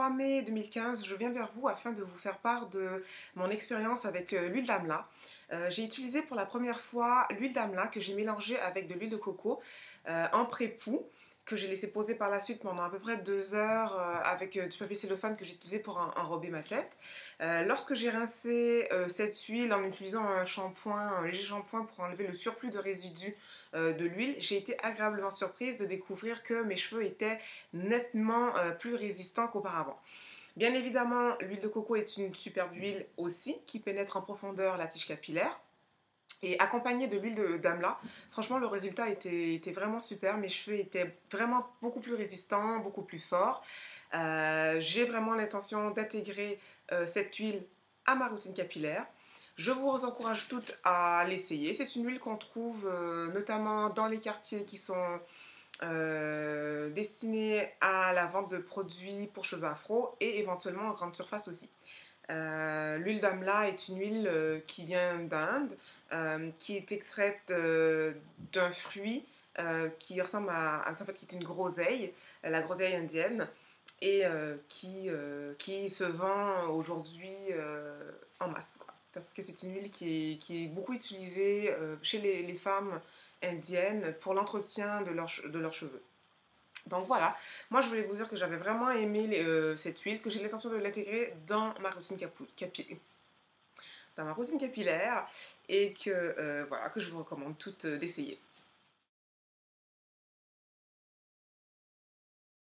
3 mai 2015, je viens vers vous afin de vous faire part de mon expérience avec l'huile d'amla. J'ai utilisé pour la première fois l'huile d'amla que j'ai mélangée avec de l'huile de coco en pré-poux, que j'ai laissé poser par la suite pendant à peu près 2 heures avec du papier cellophane que j'ai utilisé pour enrober ma tête. Lorsque j'ai rincé cette huile en utilisant un shampoing, un léger shampoing pour enlever le surplus de résidus de l'huile, j'ai été agréablement surprise de découvrir que mes cheveux étaient nettement plus résistants qu'auparavant. Bien évidemment, l'huile de coco est une superbe huile aussi qui pénètre en profondeur la tige capillaire. Et accompagnée de l'huile d'amla, franchement le résultat était vraiment super. Mes cheveux étaient vraiment beaucoup plus résistants, beaucoup plus forts. J'ai vraiment l'intention d'intégrer cette huile à ma routine capillaire. Je vous encourage toutes à l'essayer. C'est une huile qu'on trouve notamment dans les quartiers qui sont destinés à la vente de produits pour cheveux afro et éventuellement en grande surface aussi. L'huile d'amla est une huile qui vient d'Inde, qui est extraite d'un fruit qui ressemble en fait, qui est une groseille, la groseille indienne, et qui se vend aujourd'hui en masse, quoi. Parce que c'est une huile qui est beaucoup utilisée chez les femmes indiennes pour l'entretien de leurs cheveux. Donc voilà, moi je voulais vous dire que j'avais vraiment aimé cette huile, que j'ai l'intention de l'intégrer dans ma routine capillaire et que, voilà, que je vous recommande toutes d'essayer.